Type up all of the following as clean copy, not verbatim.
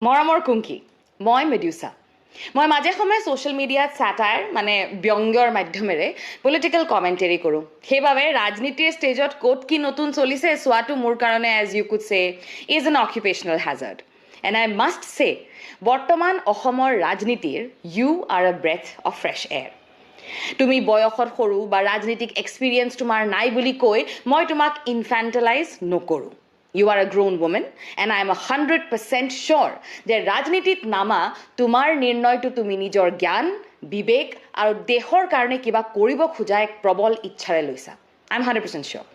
মৰমৰ কুংকি মই মেডুসা মই মাজে সময়ে সোশ্যাল মিডিয়াত স্যাটায়াৰ মানে ব্যংগৰ মাধ্যমেৰে পলিটিক্যাল কমেণ্টেৰী কৰোঁ সেইবাবে ৰাজনীতিৰ ষ্টেজত ক'ত কি নতুন চলিছে চোৱাটো মোৰ কাৰণে as you could say is an occupational hazard and I must say বৰ্তমান অসমৰ ৰাজনীতিৰ you are a breath of fresh air তুমি বয়সত সৰু বা ৰাজনীতিক এক্সপিৰিয়েঞ্চ তোমাৰ নাই বুলি কৈ মই তোমাক ইনফেণ্টেলাইজ নকৰোঁ You are a grown woman and I am 100% sure that ৰাজনীতিত নামা তোমাৰ নিৰ্ণয়টো তুমি নিজৰ জ্ঞান বিবেক আৰু দেশৰ কাৰণে কিবা কৰিব খোজা এক প্ৰবল ইচ্ছাৰে লৈছা I am 100% sure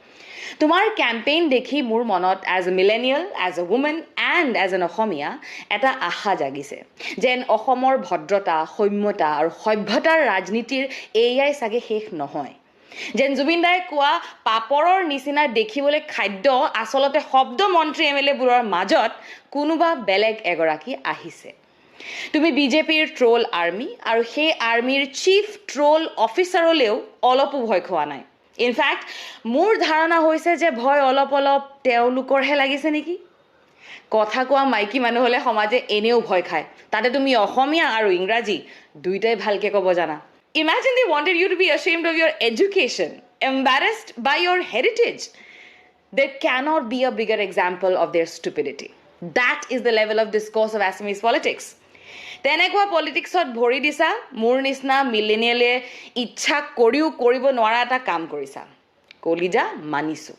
তোমাৰ কেম্পেইন দেখি মোৰ মনত as a millennial as a woman and as an Assamese এটা আশা জাগিছে যেন অসমৰ ভদ্ৰতা সৌম্যতা আৰু সভ্যতাৰ ৰাজনীতিৰ এয়াই চাগে শেষ নহয় যেন জুবিন দাই কোৱা পাপৰৰ নিচিনা দেখিবলৈ খাদ্য আচলতে শব্দ মন্ত্ৰী এমএলএবোৰৰ মাজত কোনোবা বেলেগ এগৰাকী আহিছে তুমি বিজেপিৰ ট্ৰোল আৰ্মি আৰু সেই আৰ্মিৰ চিফ ট্ৰোল অফিচাৰলৈও অলপো ভয় খোৱা নাই ইনফেক্ট মোৰ ধাৰণা হৈছে যে ভয় অলপ তেওঁলোকৰহে লাগিছে নেকি কথা কোৱা মাইকী মানুহ হ'লে সমাজে এনেও ভয় খায় তাতে তুমি অসমীয়া আৰু ইংৰাজী দুইটাই ভালকৈ ক'ব জানা Imagine they wanted you to be ashamed of your education, embarrassed by your heritage. There cannot be a bigger example of their stupidity. That is the level of discourse of Assamese politics. তেনেকুৱা পলিটিক্সত ভৰি দিছা মোৰ নিচিনা মিলেনিয়েলে ইচ্ছা কৰিও কৰিব নোৱাৰা এটা কাম কৰিছা কলিজা মানিছোঁ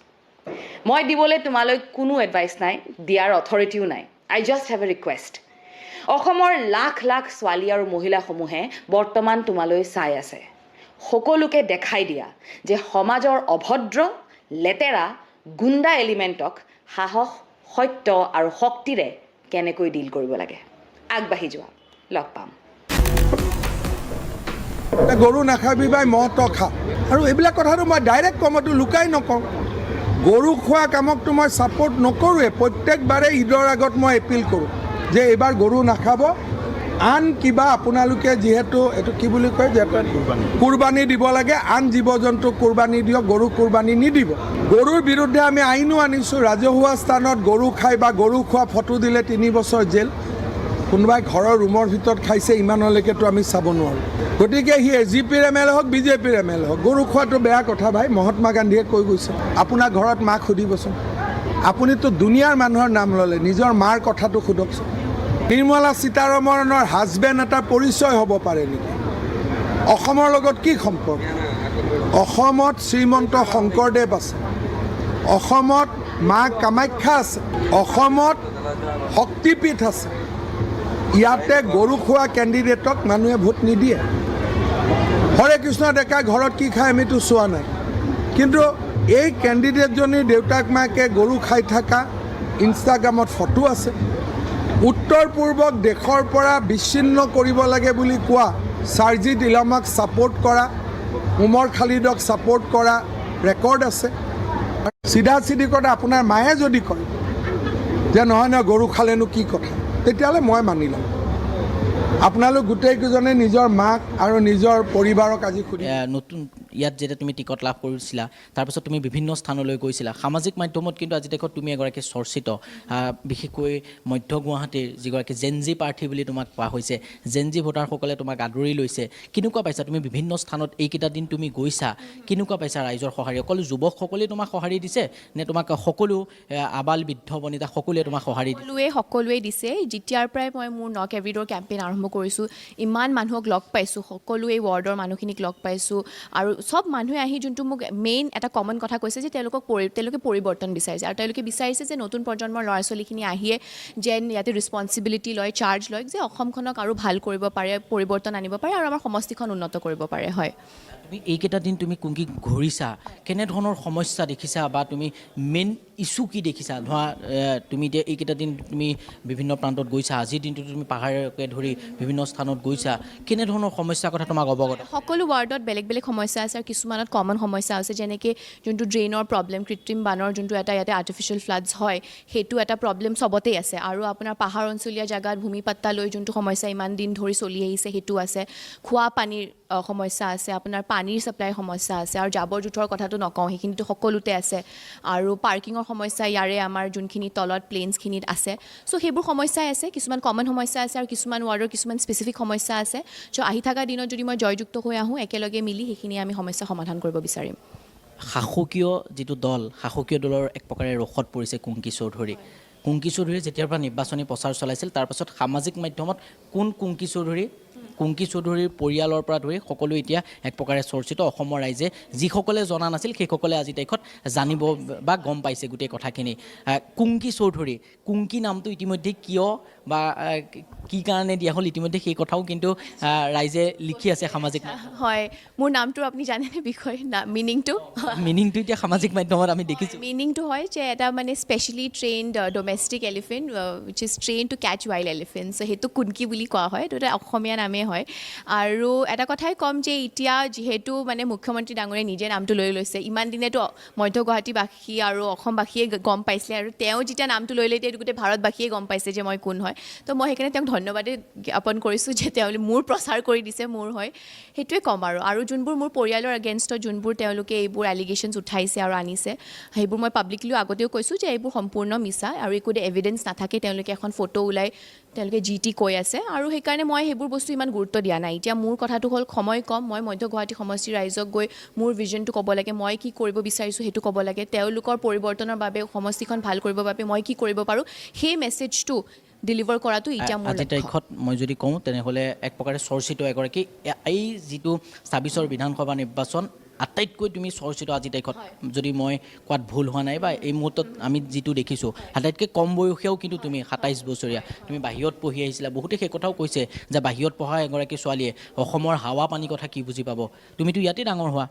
মই দিবলৈ তোমালৈ কোনো এডভাইচ নাই দিয়াৰ অথৰিটিও নাই I just have a request. অসমৰ লাখ লাখ ছোৱালী আৰু মহিলাসমূহে বৰ্তমান তোমালৈ চাই আছে সকলোকে দেখাই দিয়া যে সমাজৰ অভদ্ৰ লেতেৰা গুণ্ডা এলিমেণ্টক সাহস সত্য আৰু শক্তিৰে কেনেকৈ ডিল কৰিব লাগে আগবাঢ়ি যোৱা লগ পাম গৰু নাখাবি বাই মহ ত খা আৰু এইবিলাক কথাটো মই ডাইৰেক্ট কমতো লুকাই নকওঁ গৰু খোৱা কামকটো মই ছাপোৰ্ট নকৰোঁৱে প্ৰত্যেকবাৰে ঈদৰ আগত মই এপিল কৰোঁ যে এইবাৰ গৰু নাখাব আন কিবা আপোনালোকে যিহেতু এইটো কি বুলি কয় যে কুৰবানী দিব লাগে আন জীৱ জন্তু কুৰবানী দিয়ক গৰু কুৰবানী নিদিব গৰুৰ বিৰুদ্ধে আমি আইনো আনিছোঁ ৰাজহুৱা স্থানত গৰু খাই বা গৰু খোৱা ফটো দিলে 3 বছৰ জেল কোনোবাই ঘৰৰ ৰুমৰ ভিতৰত খাইছে ইমানলৈকেতো আমি চাব নোৱাৰোঁ গতিকে সি এজিপিৰ এমএলএ হওক বিজেপিৰ এমএলএ হওক গৰু খোৱাটো বেয়া কথা ভাই মহাত্মা গান্ধীয়ে কৈ গৈছে আপোনাৰ ঘৰত মাক সুধিবচোন আপুনিতো দুনিয়াৰ মানুহৰ নাম ল'লে নিজৰ মাৰ কথাটো সোধকচোন নিৰ্মলা সীতাৰমণৰ হাজবেণ্ড এটা পৰিচয় হ'ব পাৰে নেকি অসমৰ লগত কি সম্পৰ্ক অসমত শ্ৰীমন্ত শংকৰদেৱ আছে অসমত মা কামাখ্যা আছে অসমত শক্তিপীঠ আছে ইয়াতে গৰু খোৱা কেণ্ডিডেটক মানুহে ভোট নিদিয়ে হৰে কৃষ্ণ ডেকা ঘৰত কি খায় আমিতো চোৱা নাই কিন্তু এই কেণ্ডিডেটজনীৰ দেউতাক মাকে গৰু খাই থকা ইনষ্টাগ্ৰামত ফটো আছে উত্তৰ পূৰ্বক দেশৰ পৰা বিচ্ছিন্ন কৰিব লাগে বুলি কোৱা সাৰ্জিদ ইলামাক ছাপোৰ্ট কৰা উমৰ খালিদক ছাপোৰ্ট কৰা ৰেকৰ্ড আছে চিধা চিধি কথা আপোনাৰ মায়ে যদি কয় যে নহয় নহয় গৰু খালেনো কি কথা তেতিয়াহ'লে মই মানি ল'ম আপোনালোক গোটেইকেইজনে নিজৰ মাক আৰু নিজৰ পৰিবাৰক আজি সুধি নতুন ইয়াত যেতিয়া তুমি টিকট লাভ কৰিছিলা তাৰপিছত তুমি বিভিন্ন স্থানলৈ গৈছিলা সামাজিক মাধ্যমত কিন্তু আজি দেখত তুমি এগৰাকী চৰ্চিত বিশেষকৈ মধ্য গুৱাহাটীৰ যিগৰাকী জেনজি প্ৰাৰ্থী বুলি তোমাক কোৱা হৈছে জেনজি ভোটাৰসকলে তোমাক আদৰি লৈছে কেনেকুৱা পাইছা তুমি বিভিন্ন স্থানত এইকেইটা দিন তুমি গৈছা কেনেকুৱা পাইছা ৰাইজৰ সঁহাৰি অকল যুৱকসকলে তোমাক সঁহাৰি দিছে নে তোমাক সকলো আবাল বৃদ্ধ বনিতা সকলোৱে তোমাক সঁহাৰি সকলোৱে দিছে যেতিয়াৰ পৰাই মই মোৰ নক এভৰিডৰ কেম্পেইন আৰম্ভ কৰিছোঁ ইমান মানুহক লগ পাইছোঁ সকলোৱে ৱাৰ্ডৰ মানুহখিনিক লগ পাইছোঁ আৰু সব মানুহে আহি যোনটো মোক মেইন এটা কমন কথা কৈছে যে তেওঁলোকে পৰিৱৰ্তন বিচাৰিছে আৰু তেওঁলোকে বিচাৰিছে যে নতুন প্ৰজন্মৰ ল'ৰা ছোৱালীখিনি আহিয়ে যেন ইয়াতে ৰেছপনচিবিলিটি লয় চাৰ্জ লয় যে অসমখনক আৰু ভাল কৰিব পাৰে পৰিৱৰ্তন আনিব পাৰে আৰু আমাৰ সমষ্টিখন উন্নত কৰিব পাৰে হয় তুমি এইকেইটা দিন তুমি কুংকি ঘূৰিছা কেনেধৰণৰ সমস্যা দেখিছা বা তুমি মেইন ইছ্যু কি দেখিছা ধৰা তুমি এতিয়া এইকেইটা দিন তুমি বিভিন্ন প্ৰান্তত গৈছা আজিৰ দিনটোত তুমি পাহাৰকে ধৰি বিভিন্ন স্থানত গৈছা কেনেধৰণৰ সমস্যাৰ কথা তোমাক অৱগত সকলো ৱাৰ্ডত বেলেগ বেলেগ সমস্যা আছে আৰু কিছুমানত কমন সমস্যা আছে যেনেকৈ যোনটো ড্ৰেইনৰ প্ৰব্লেম কৃত্ৰিম বানৰ যোনটো এটা ইয়াতে আৰ্টিফিচিয়েল ফ্লাডছ হয় সেইটো এটা প্ৰব্লেম চবতেই আছে আৰু আপোনাৰ পাহাৰ অঞ্চলীয়া জেগাত ভূমিপাত্তা লৈ যোনটো সমস্যা ইমান দিন ধৰি চলি আহিছে সেইটো আছে খোৱা পানীৰ সমস্যা আছে, আপোনাৰ পানীৰ ছাপ্লাইৰ সমস্যা আছে, আৰু জাবৰ জোঁথৰ কথাটো নকওঁ, সেইখিনিতো সকলোতে আছে, আৰু পাৰ্কিঙৰ সমস্যা ইয়াৰে আমাৰ যোনখিনি তলত প্লেইনছখিনিত আছে। চ' সেইবোৰ সমস্যাই আছে, কিছুমান কমন সমস্যা আছে আৰু কিছুমান ৱাৰ্ডৰ কিছুমান স্পেচিফিক সমস্যা আছে। চ' আহি থকা দিনত যদি মই জয়যুক্ত হৈ আহোঁ, একেলগে মিলি সেইখিনি আমি সমস্যা সমাধান কৰিব বিচাৰিম। শাসকীয় যিটো দল, শাসকীয় দলৰ এক প্ৰকাৰে ৰসত পৰিছে কুংকি চৌধুৰী। কুংকি চৌধুৰীয়ে যেতিয়াৰ পৰা নিৰ্বাচনী প্ৰচাৰ চলাইছিল, তাৰপাছত সামাজিক মাধ্যমত কোন কুংকি চৌধুৰীৰ পৰিয়ালৰ পৰা ধৰি সকলো এতিয়া এক প্ৰকাৰে চৰ্চিত। অসমৰ ৰাইজে যিসকলে জনা নাছিল সেইসকলে আজি তাৰিখত জানিব বা গম পাইছে গোটেই কথাখিনি। কুংকি চৌধুৰী, কুংকি নামটো ইতিমধ্যে কিয় বা কি কাৰণে দিয়া হ'ল ইতিমধ্যে সেই কথাও কিন্তু ৰাইজে লিখি আছে সামাজিক মাধ্যমত। হয়, মোৰ নামটো আপুনি জানেনে বিষয় মিনিংটো? মিনিংটো এতিয়া সামাজিক মাধ্যমত আমি দেখিছোঁ। মিনিংটো হয় যে এটা মানে specially trained domestic elephant which is train to catch wild elephant. So' সেইটো কুনকি বুলি কোৱা হয়, এইটো এটা অসমীয়া নামেই হয়। আৰু এটা কথাই ক'ম যে এতিয়া যিহেতু মানে মুখ্যমন্ত্ৰী ডাঙৰীয়ে নিজে নামটো লৈ লৈছে, ইমান দিনেতো মধ্য গুৱাহাটীবাসী আৰু অসমবাসীয়ে গম পাইছিলে, আৰু তেওঁ যেতিয়া নামটো লৈ লৈছে গোটেই ভাৰতবাসীয়ে গম পাইছে যে মই কোন হয়। তো মই সেইকাৰণে তেওঁক ধন্যবাদেই জ্ঞাপন কৰিছোঁ যে তেওঁলোকে মোৰ প্ৰচাৰ কৰি দিছে, মোৰ হয়, সেইটোৱে ক'ম। আৰু যোনবোৰ মোৰ পৰিয়ালৰ এগেইনষ্টত যোনবোৰ তেওঁলোকে এইবোৰ এলিগেশ্যনছ উঠাইছে আৰু আনিছে, সেইবোৰ মই পাব্লিকলিও আগতেও কৈছোঁ যে এইবোৰ সম্পূৰ্ণ মিছা, আৰু একো এভিডেঞ্চ নাথাকে। তেওঁলোকে এখন ফটো ওলাই তেওঁলোকে যি টি কৈ আছে, আৰু সেইকাৰণে মই সেইবোৰ বস্তু ইমান গুৰুত্ব দিয়া নাই। এতিয়া মোৰ কথাটো হ'ল সময় কম, মই মধ্য গুৱাহাটী সমষ্টিৰ ৰাইজক গৈ মোৰ ভিজনটো ক'ব লাগে, মই কি কৰিব বিচাৰিছোঁ সেইটো ক'ব লাগে, তেওঁলোকৰ পৰিৱৰ্তনৰ বাবে, সমষ্টিখন ভাল কৰিবৰ বাবে মই কি কৰিব পাৰোঁ, সেই মেছেজটো ডেলিভাৰ কৰাটো এতিয়া মোৰ আজিৰ তাৰিখত মই যদি কওঁ তেনেহ'লে এক প্ৰকাৰে চৰ্চিত এগৰাকী, এই যিটো ২৬ৰ বিধানসভা নিৰ্বাচন আটাইতকৈ তুমি চৰ্চিত আজিৰ তাৰিখত, যদি মই কোৱাত ভুল হোৱা নাই বা এই মুহূৰ্তত আমি যিটো দেখিছোঁ, আটাইতকৈ কম বয়সীয়াও কিন্তু তুমি ২৭ বছৰীয়া, তুমি বাহিৰত পঢ়ি আহিছিলা। বহুতে সেই কথাও কৈছে যে বাহিৰত পঢ়া এগৰাকী ছোৱালীয়ে অসমৰ হাৱা পানী কথা কি বুজি পাব, তুমিতো ইয়াতে ডাঙৰ হোৱা।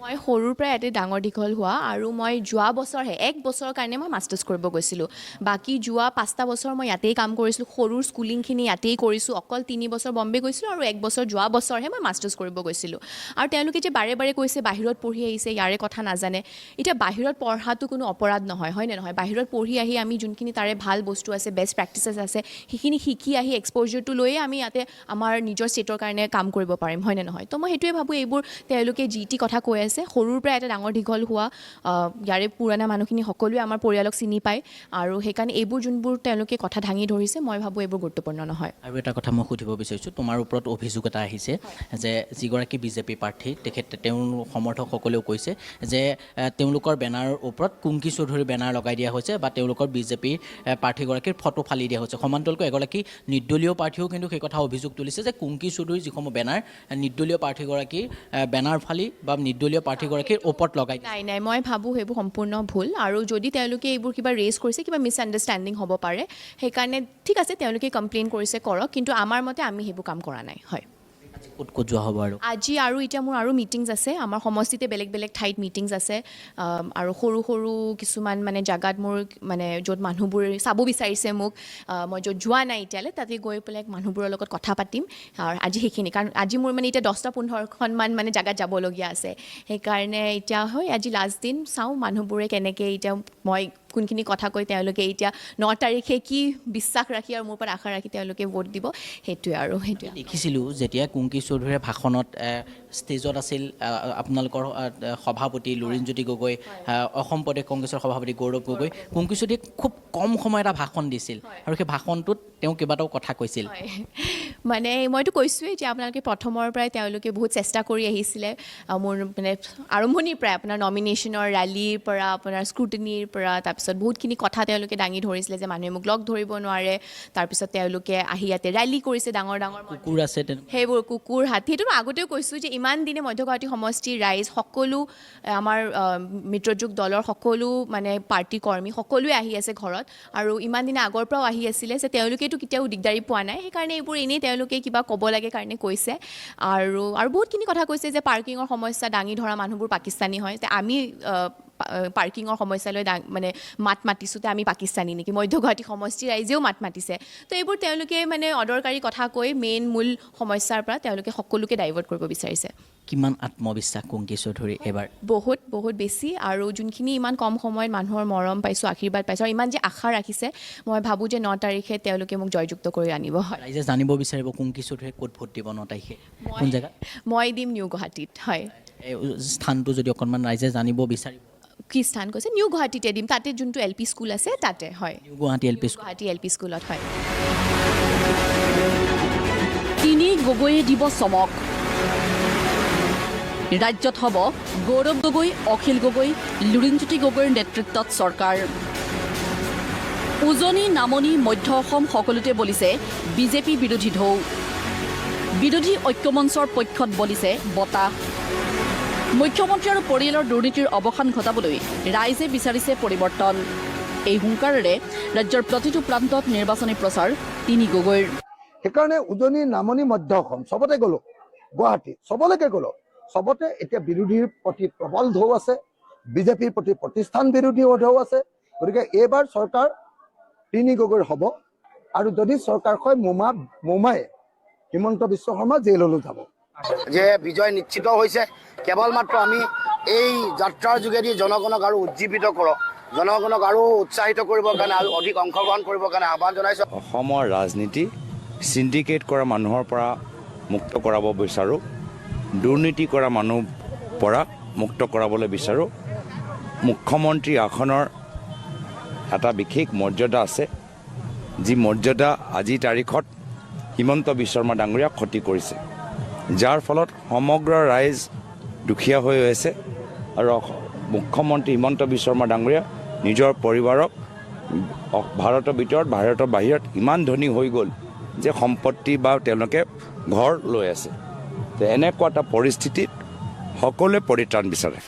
মই সৰুৰ পৰাই ইয়াতে ডাঙৰ দীঘল হোৱা, আৰু মই যোৱা বছৰহে 1 বছৰৰ কাৰণে মই মাষ্টাৰ্ছ কৰিব গৈছিলোঁ। বাকী যোৱা 5টা বছৰ মই ইয়াতেই কাম কৰিছিলোঁ, সৰুৰ স্কুলিংখিনি ইয়াতেই কৰিছোঁ। অকল 3 বছৰ বম্বে গৈছিলোঁ আৰু 1 বছৰ যোৱা বছৰহে মই মাষ্টাৰ্ছ কৰিব গৈছিলোঁ। আৰু তেওঁলোকে যে বাৰে বাৰে কৈছে বাহিৰত পঢ়ি আহিছে, ইয়াৰে কথা নাজানে। এতিয়া বাহিৰত পঢ়াটো কোনো অপৰাধ নহয়, হয়নে নহয়? বাহিৰত পঢ়ি আহি আমি যোনখিনি তাৰে ভাল বস্তু আছে, বেষ্ট প্ৰেক্টিচেছ আছে, সেইখিনি শিকি আহি এক্সপ'জাৰটো লৈয়ে আমি ইয়াতে আমাৰ নিজৰ ষ্টেটৰ কাৰণে কাম কৰিব পাৰিম, হয়নে নহয়? তো মই সেইটোৱে ভাবোঁ, এইবোৰ তেওঁলোকে যি টি কথা কৈ আছে। সৰুৰ পৰা এটা ডাঙৰ দীঘল হোৱা, ইয়াৰে পুৰণা মানুহখিনি সকলোৱে আমাৰ পৰিয়ালক চিনি পায়, আৰু সেইকাৰণে এইবোৰ যোনবোৰ তেওঁলোকে কথা দাঙি ধৰিছে, মই ভাবোঁ এইবোৰ গুৰুত্বপূৰ্ণ নহয়। আৰু এটা কথা মই সুধিব বিচাৰিছোঁ, তোমাৰ ওপৰত অভিযোগ এটা আহিছে যে যিগৰাকী বিজেপি প্ৰাৰ্থী, তেওঁৰ সমৰ্থকসকলেও কৈছে যে তেওঁলোকৰ বেনাৰৰ ওপৰত কুংকি চৌধুৰীৰ বেনাৰ লগাই দিয়া হৈছে বা তেওঁলোকৰ বিজেপিৰ প্ৰাৰ্থীগৰাকীৰ ফটো ফালি দিয়া হৈছে। সমান্তৰালকৈ এগৰাকী নিৰ্দলীয় প্ৰাৰ্থীও কিন্তু সেই কথা অভিযোগ তুলিছে যে কুংকি চৌধুৰীৰ যিসমূহ বেনাৰ, নিৰ্দলীয় প্ৰাৰ্থীগৰাকীৰ বেনাৰ ফালি বা নিৰ্দলীয় প্ৰাৰ্থীগৰাকীৰ ওপৰত লগাই দিয়ে। নাই, মই ভাবোঁ সেইবোৰ সম্পূৰ্ণ ভুল, আৰু যদি তেওঁলোকে এইবোৰ কিবা ৰেজ কৰিছে, কিবা মিছ আণ্ডাৰষ্টেণ্ডিং হ'ব পাৰে, সেইকাৰণে ঠিক আছে তেওঁলোকে কমপ্লেইন কৰিছে, কৰক, কিন্তু আমাৰ মতে আমি সেইবোৰ কাম কৰা নাই। হয়, ক'ত ক'ত যোৱা হ'ব আজি আৰু এতিয়া মোৰ আৰু মিটিংছ আছে, আমাৰ সমষ্টিতে বেলেগ বেলেগ ঠাইত মিটিংছ আছে, আৰু সৰু সৰু কিছুমান মানে জাগাত মোৰ মানে য'ত মানুহবোৰে চাব বিচাৰিছে মোক, মই য'ত যোৱা নাই এতিয়ালৈ, তাতে গৈ পেলাই মানুহবোৰৰ লগত কথা পাতিম। আৰু আজি সেইখিনি, কাৰণ আজি মোৰ মানে এতিয়া 10-15খনমান মানে জাগাত যাবলগীয়া আছে, সেইকাৰণে এতিয়া হয় আজি লাষ্ট দিন, চাওঁ মানুহবোৰে কেনেকৈ, এতিয়া মই কোনখিনি কথা কৈ তেওঁলোকে এতিয়া 9 তাৰিখে কি বিশ্বাস ৰাখি আৰু মোৰ ওপৰত আশা ৰাখি তেওঁলোকে ভোট দিব, সেইটোৱে। আৰু সেইটোৱে দেখিছিলোঁ যেতিয়া কুংকি চৌধুৰীয়ে ভাষণত ষ্টেজত আছিল আপোনালোকৰ সভাপতি লুৰিণজ্যোতি গগৈ, অসম প্ৰদেশ কংগ্ৰেছৰ সভাপতি গৌৰৱ গগৈ, কুংকি চৌধুৰীয়ে খুব কম সময় এটা ভাষণ দিছিল, আৰু সেই ভাষণটোত তেওঁ কেইবাটাও কথা কৈছিল। মানে মইতো কৈছোঁৱেই যে আপোনালোকে প্ৰথমৰ পৰাই তেওঁলোকে বহুত চেষ্টা কৰি আহিছিলে, মোৰ মানে আৰম্ভণিৰ পৰাই আপোনাৰ নমিনেশ্যনৰ ৰেলীৰ পৰা, আপোনাৰ স্ক্ৰুটিনিৰ পৰা, তাৰপিছত বহুতখিনি কথা তেওঁলোকে দাঙি ধৰিছিলে যে মানুহে মোক লগ ধৰিব নোৱাৰে, তাৰপিছত তেওঁলোকে আহি ইয়াতে ৰেলী কৰিছে, ডাঙৰ ডাঙৰ কুকুৰ আছে, সেইবোৰ কুকুৰ, হাতী, সেইটো মই আগতেও কৈছোঁ যে ইমান দিনে মধ্য গুৱাহাটী সমষ্টিৰ ৰাইজ সকলো, আমাৰ মিত্ৰযুগ দলৰ সকলো মানে পাৰ্টি কৰ্মী সকলোৱে আহি আছে ঘৰত, আৰু ইমান দিনে আগৰ পৰাও আহি আছিলে, যে তেওঁলোকেতো কেতিয়াও দিগদাৰী পোৱা নাই, সেইকাৰণে এইবোৰ এনেই তেওঁলোকে কিবা ক'ব লাগে কাৰণে কৈছে। আৰু বহুতখিনি কথা কৈছে যে পাৰ্কিঙৰ সমস্যা দাঙি ধৰা মানুহবোৰ পাকিস্তানী হয়, আমি পাৰ্কিঙৰ সমস্যালৈ মানে মাত মাতিছোঁতে আমি পাকিস্তানী নেকি, মধ্য গুৱাহাটী সমষ্টি ৰাইজেও মাত মাতিছে। তো এইবোৰ তেওঁলোকে মানে অদৰকাৰী কথা কৈ মূল সমস্যাৰ পৰা তেওঁলোকে সকলোকে ডাইভাৰ্ট কৰিব বিচাৰিছে। কিমান আত্মবিশ্বাস কুংকি চৌধুৰী এবাৰ? বহুত বহুত বেছি, আৰু যোনখিনি ইমান কম সময়ত মানুহৰ মৰম পাইছোঁ, আশীৰ্বাদ পাইছোঁ, আৰু ইমান যে আশা ৰাখিছে, মই ভাবোঁ যে 9 তাৰিখে তেওঁলোকে মোক জয়যুক্ত কৰি আনিব। ৰাইজে জানিব বিচাৰিব কুংকি চৌধুৰীয়ে ক'ত ভোট দিব 9 তাৰিখে, কোন জেগাত? মই দিম নিউ গুৱাহাটীত। হয়, এই স্থানটো যদি অকণমান ৰাইজে জানিব বিচাৰিব। কি স্থান কৈছে? নিউ গুৱাহাটীতে দিম, তাতে যোনটো LP স্কুল আছে তাতে। হয়, new Guwahati LP school. Guwahati LP স্কুলত। হয়, তিনি গগৈয়ে দিব চমক। ৰাজ্যত হ'ব গৌৰৱ গগৈ, অখিল গগৈ, লুৰিণজ্যোতি গগৈৰ নেতৃত্বত চৰকাৰ। উজনি, নামনি, মধ্য অসম সকলোতে বলিছে বিজেপি বিৰোধী ঢৌ। বিৰোধী ঐক্যমঞ্চৰ পক্ষত বলিছে বতাহ। মুখ্যমন্ত্ৰী আৰু পৰিয়ালৰ দুৰ্নীতিৰ অৱসান ঘটাবলৈ ৰাইজে বিচাৰিছে পৰিৱৰ্তন। এই হুংকাৰেৰে ৰাজ্যৰ প্ৰতিটো প্ৰান্তত নিৰ্বাচনী প্ৰচাৰ তিনি গগৈৰ। সেইকাৰণে উজনি, নামনি, মধ্য অসম চবতে গ'লো, গুৱাহাটী চবলৈকে গ'লো, চবতে এতিয়া বিৰোধীৰ প্ৰতি প্ৰবল ঢৌ আছে, বিজেপিৰ প্ৰতি প্ৰতিষ্ঠান বিৰোধী ঢৌ আছে। গতিকে এইবাৰ চৰকাৰ তিনি গগৈৰ হ'ব, আৰু যদি চৰকাৰ হয় মোমায়ে হিমন্ত বিশ্ব শৰ্মা জেললৈ যাব। যে বিজয় নিশ্চিত হৈছে। কেৱল মাত্ৰ আমি এই যাত্ৰাৰ যোগেদি জনগণক আৰু উজ্জীৱিত কৰক, জনগণক আৰু উৎসাহিত কৰিবৰ কাৰণে আৰু অধিক অংশগ্ৰহণ কৰিবৰ কাৰণে আহ্বান জনাইছোঁ। অসমৰ ৰাজনীতি চিণ্ডিকেট কৰা মানুহৰ পৰা মুক্ত কৰাব বিচাৰোঁ, দুৰ্নীতি কৰা মানুহৰ পৰা মুক্ত কৰাবলৈ বিচাৰোঁ। মুখ্যমন্ত্ৰী আসনৰ এটা বিশেষ মৰ্যাদা আছে, যি মৰ্যাদা আজিৰ তাৰিখত হিমন্ত বিশ্ব শৰ্মা ডাঙৰীয়াক ক্ষতি কৰিছে, যাৰ ফলত সমগ্ৰ ৰাইজ দুখীয়া হৈ আছে। আৰু মুখ্যমন্ত্ৰী হিমন্ত বিশ্ব শৰ্মা ডাঙৰীয়া নিজৰ পৰিবাৰক ভাৰতৰ ভিতৰত ভাৰতৰ বাহিৰত ইমান ধনী হৈ গ'ল যে সম্পত্তি বা তেওঁলোকে ঘৰ লৈ আছে। তো এনেকুৱা এটা পৰিস্থিতিত সকলোৱে পৰিত্ৰাণ বিচাৰে।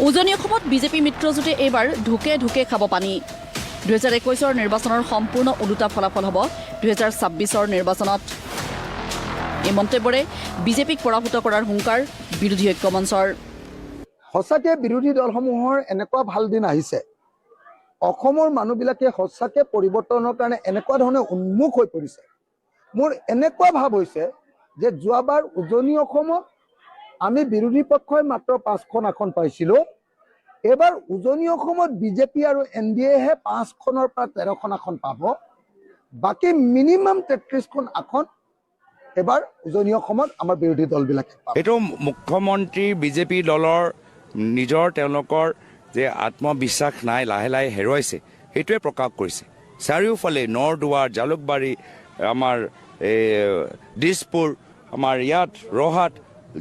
উজনি অসমত বিজেপি মিত্ৰজোঁটে এইবাৰ ঢুকে ঢুকে খাব পানী। 2021 নিৰ্বাচনৰ সম্পূৰ্ণ ওলোটা ফলাফল হ'ব 2026 নিৰ্বাচনত। এই মন্তব্যৰে বিজেপিক পৰাভূত কৰাৰ হুংকাৰ বিৰোধী ঐক্যমঞ্চৰ। সঁচাকে বিৰোধী দলসমূহৰ এনেকুৱা ভাল দিন আহিছে, অসমৰ মানুহবিলাকে সঁচাকে পৰিৱৰ্তনৰ কাৰণে এনেকুৱা ধৰণে উন্মুখ হৈ পৰিছে। মোৰ এনেকুৱা ভাৱ হৈছে যে যোৱাবাৰ উজনি অসমত আমি বিৰোধী পক্ষই মাত্ৰ 5খন আসন পাইছিলোঁ, এইবাৰ উজনি অসমত বিজেপি আৰু NDAহে 5খনৰ পৰা 13খন আসন পাব। বাকী মিনিমাম 33খন আসন এবাৰ উজনি অসমত আমাৰ বিৰোধী দলবিলাকে পাব। এইটো মুখ্যমন্ত্ৰী বিজেপি দলৰ নিজৰ তেওঁলোকৰ যে আত্মবিশ্বাস নাই, লাহে লাহে হেৰুৱাইছে, সেইটোৱে প্ৰকাশ কৰিছে। চাৰিওফালে নৰদুৱাৰ, জালুকবাৰী, আমাৰ দিছপুৰ, আমাৰ ইয়াত ৰহাট,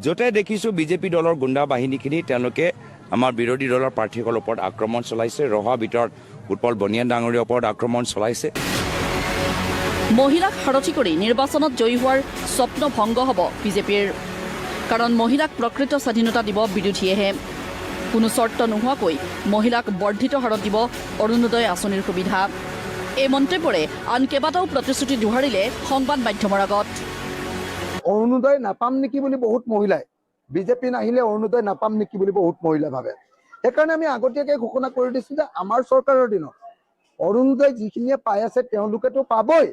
য'তে দেখিছোঁ বিজেপি দলৰ গুণ্ডা বাহিনীখিনি তেওঁলোকে আমাৰ বিৰোধী দলৰ প্ৰাৰ্থীসকলৰ ওপৰত আক্ৰমণ চলাইছে। ৰহাৰ ভিতৰত উৎপল বনিয়া ডাঙৰীয়াৰ ওপৰত আক্ৰমণ চলাইছে। মহিলাক সাৰথি কৰি নিৰ্বাচনত জয়ী হোৱাৰ স্বপ্ন ভংগ হ'ব বিজেপিৰ। কাৰণ মহিলাক প্ৰকৃত স্বাধীনতা দিব বিৰোধীয়েহে। কোনো চৰ্ত নোহোৱাকৈ মহিলাক বৰ্ধিত হাৰত দিব অৰুণোদয় আঁচনিৰ সুবিধা। এই মন্তব্যৰে আন কেইবাটাও প্ৰতিশ্ৰুতি দোহাৰিলে সংবাদ মাধ্যমৰ আগত। অৰুণোদয় নাপাম নেকি বুলি বহুত মহিলাই, বিজেপি নাহিলে অৰুণোদয় নাপাম নেকি বুলি বহুত মহিলাই ভাবে। সেইকাৰণে আমি আগতীয়াকৈ ঘোষণা কৰি দিছোঁ যে আমাৰ চৰকাৰৰ দিনত অৰুণোদয় যিখিনিয়ে পাই আছে তেওঁলোকেতো পাবই,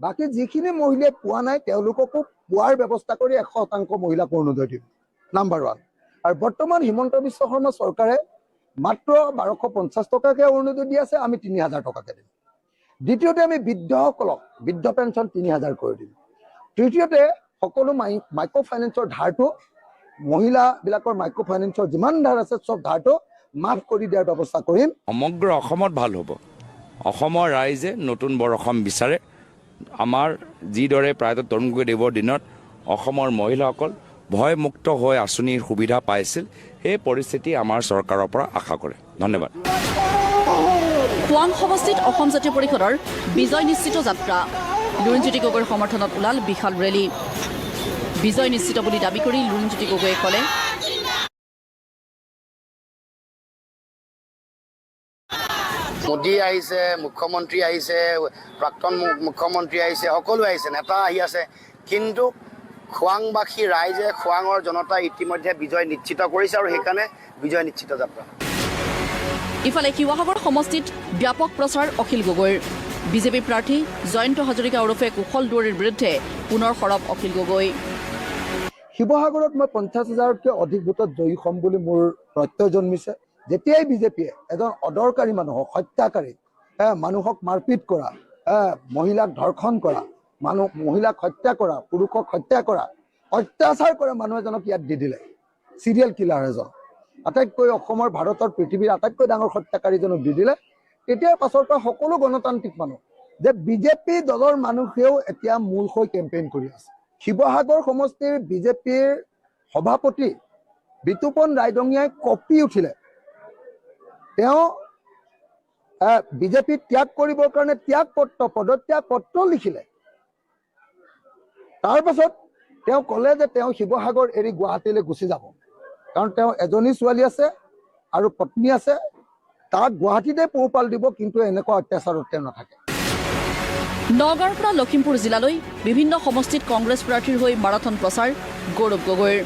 বাকী যিখিনি মহিলাই পোৱা নাই তেওঁলোককো পোৱাৰ ব্যৱস্থা কৰি 100% মহিলাক অৰুণোদয় দিম, নাম্বাৰ 1। আৰু বৰ্তমান হিমন্ত বিশ্ব শৰ্মা চৰকাৰে মাত্ৰ 1250 টকাকৈ অৰুণোদয় দি আছে, আমি 3000 টকাকৈ দিম। দ্বিতীয়তে আমি বৃদ্ধসকলক বৃদ্ধ পেঞ্চন 3000 কৰি দিম। তৃতীয়তে সকলো মাইক্ৰ' ফাইনেন্সৰ ধাৰটো, মহিলাবিলাকৰ মাইক্ৰ' ফাইনেন্সৰ যিমান ধাৰ আছে চব ধাৰটো মাফ কৰি দিয়াৰ ব্যৱস্থা কৰিম। সমগ্ৰ অসমত ভাল হ'ব। অসমৰ ৰাইজে নতুন বৰ অসম বিচাৰে। আমাৰ যিদৰে প্ৰায়তঃ তৰুণ গগৈদেৱৰ দিনত অসমৰ মহিলাসকল ভয়মুক্ত হৈ আঁচনিৰ সুবিধা পাইছিল, সেই পৰিস্থিতি আমাৰ চৰকাৰৰ পৰা আশা কৰে। ধন্যবাদ। খোৱাং সমষ্টিত অসম জাতীয় পৰিষদৰ বিজয় নিশ্চিত যাত্ৰা। লুৰিণজ্যোতি গগৈৰ সমৰ্থনত ওলাল বিশাল ৰেলী। বিজয় নিশ্চিত বুলি দাবী কৰি লুৰিণজ্যোতি গগৈয়ে ক'লে, মোদী আহিছে, মুখ্যমন্ত্ৰী আহিছে, প্ৰাক্তন মুখ্যমন্ত্ৰী আহিছে, সকলো আহিছে, নেতা আহি আছে, কিন্তু খোৱাংবাসী ৰাইজে খোৱাঙৰ জনতাই ইতিমধ্যে বিজয় নিশ্চিত কৰিছে আৰু সেইকাৰণে বিজয় নিশ্চিত যাত্ৰা। ইফালে শিৱসাগৰ সমষ্টিত ব্যাপক প্ৰচাৰ অখিল গগৈৰ। বিজেপি প্ৰাৰ্থী জয়ন্ত হাজৰিকা ওৰফে কুশল দুৱৰীৰ বিৰুদ্ধে পুনৰ সৰব অখিল গগৈ। শিৱসাগৰত মই 50,000তকৈ অধিক ভোটত জয়ী হ'ম বুলি মোৰ প্ৰত্যয় জন্মিছে। যেতিয়াই বিজেপিয়ে এজন অদৰকাৰী মানুহক হত্যাকাৰী, মানুহক মাৰপিট কৰা, মহিলাক ধৰ্ষণ কৰা, মহিলাক হত্যা কৰা, পুৰুষক হত্যা কৰা, অত্যাচাৰ কৰা মানুহ এজনক ইয়াত দি দিলে, চিৰিয়েল কিলাৰ এজন, আটাইতকৈ অসমৰ ভাৰতৰ পৃথিৱীৰ আটাইতকৈ ডাঙৰ হত্যাকাৰীজনক দি দিলে, তেতিয়াৰ পাছৰ পৰা সকলো গণতান্ত্ৰিক মানুহ যে বিজেপি দলৰ মানুহেও এতিয়া মূল হৈ কেম্পেইন কৰি আছে। শিৱসাগৰ সমষ্টিৰ বিজেপিৰ সভাপতি বিতুপন ৰাইডঙিয়াই কঁপি উঠিলে। তেওঁ বিজেপি ত্যাগ কৰিবৰ কাৰণে পদত্যাগ পত্ৰ লিখিলে। তাৰ পাছত তেওঁ ক'লে যে তেওঁ শিৱসাগৰ এৰি গুৱাহাটীলৈ গুচি যাব, কাৰণ তেওঁ এজনী ছোৱালী আছে আৰু পত্নী আছে, তাক গুৱাহাটীতে পোহপাল দিব, কিন্তু এনেকুৱা অত্যাচাৰত তেওঁ নাথাকে। নগাঁৱৰ পৰা লখিমপুৰ জিলালৈ বিভিন্ন সমষ্টিত কংগ্ৰেছ প্ৰাৰ্থীৰ হৈ মাৰাথন প্ৰচাৰ গৌৰৱ গগৈৰ।